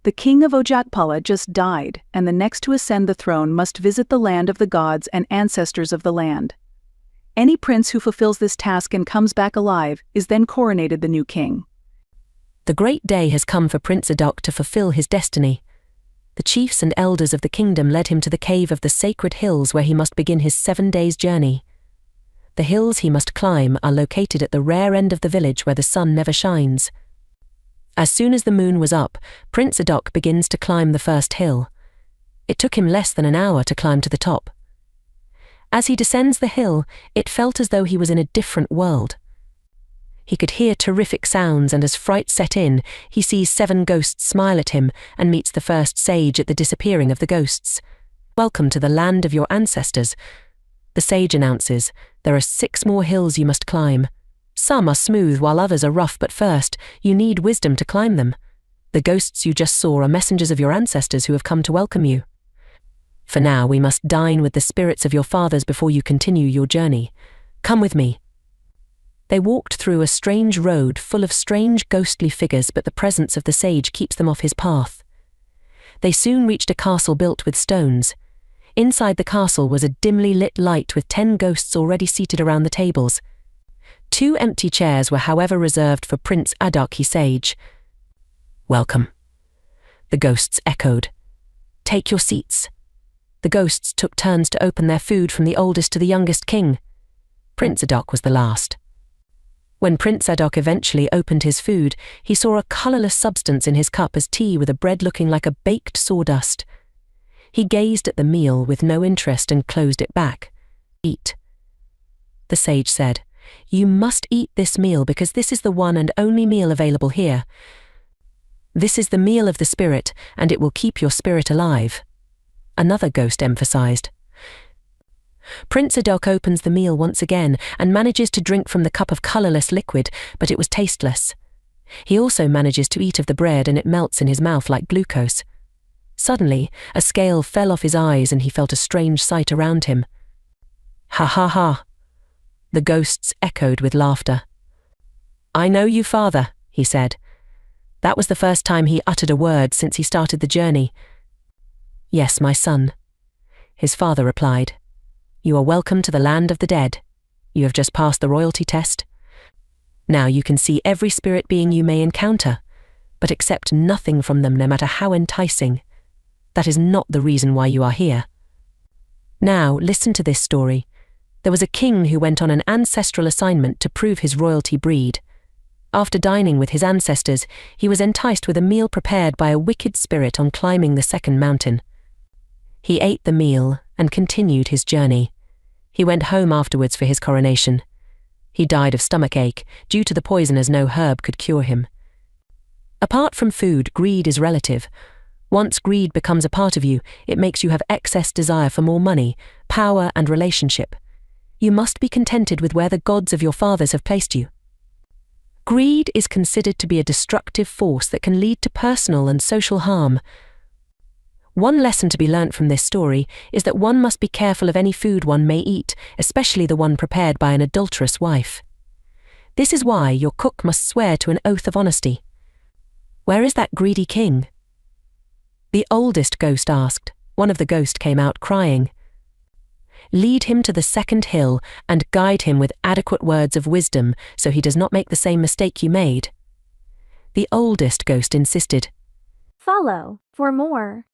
The king of Ojatpala just died, and the next to ascend the throne must visit the land of the gods and ancestors of the land. Any prince who fulfills this task and comes back alive is then coronated the new king. The great day has come for Prince Adok to fulfill his destiny. The chiefs and elders of the kingdom led him to the cave of the sacred hills where he must begin his 7 days' journey. The hills he must climb are located at the rare end of the village where the sun never shines. As soon as the moon was up, Prince Adok begins to climb the first hill. It took him less than an hour to climb to the top. As he descends the hill, it felt as though he was in a different world. He could hear terrific sounds, and as fright set in, he sees 7 ghosts smile at him and meets the first sage at the disappearing of the ghosts. "Welcome to the land of your ancestors." The sage announces, "There are 6 more hills you must climb. Some are smooth while others are rough, but first, you need wisdom to climb them. The ghosts you just saw are messengers of your ancestors who have come to welcome you. For now, we must dine with the spirits of your fathers before you continue your journey. Come with me." They walked through a strange road full of strange ghostly figures, but the presence of the sage keeps them off his path. They soon reached a castle built with stones. Inside the castle was a dimly lit light with 10 ghosts already seated around the tables. 2 empty chairs were however reserved for Prince Adok sage. "Welcome," the ghosts echoed. "Take your seats." The ghosts took turns to open their food from the oldest to the youngest king. Prince Adok was the last. When Prince Adok eventually opened his food, he saw a colourless substance in his cup as tea with a bread looking like a baked sawdust. He gazed at the meal with no interest and closed it back. "Eat," the sage said. "You must eat this meal because this is the one and only meal available here. This is the meal of the spirit, and it will keep your spirit alive," another ghost emphasized. Prince Adok opens the meal once again and manages to drink from the cup of colourless liquid, but it was tasteless. He also manages to eat of the bread, and it melts in his mouth like glucose. Suddenly, a scale fell off his eyes and he felt a strange sight around him. "Ha ha ha," the ghosts echoed with laughter. "I know you, father," he said. That was the first time he uttered a word since he started the journey. "Yes, my son," his father replied. "You are welcome to the land of the dead. You have just passed the royalty test. Now you can see every spirit being you may encounter, but accept nothing from them no matter how enticing. That is not the reason why you are here. Now listen to this story. There was a king who went on an ancestral assignment to prove his royalty breed. After dining with his ancestors, he was enticed with a meal prepared by a wicked spirit on climbing the second mountain. He ate the meal and continued his journey. He went home afterwards for his coronation. He died of stomachache due to the poison, as no herb could cure him. Apart from food, greed is relative. Once greed becomes a part of you, it makes you have excess desire for more money, power, and relationship. You must be contented with where the gods of your fathers have placed you. Greed is considered to be a destructive force that can lead to personal and social harm. One lesson to be learnt from this story is that one must be careful of any food one may eat, especially the one prepared by an adulterous wife. This is why your cook must swear to an oath of honesty. "Where is that greedy king?" the oldest ghost asked. One of the ghosts came out crying. "Lead him to the second hill and guide him with adequate words of wisdom so he does not make the same mistake you made," the oldest ghost insisted. Follow for more.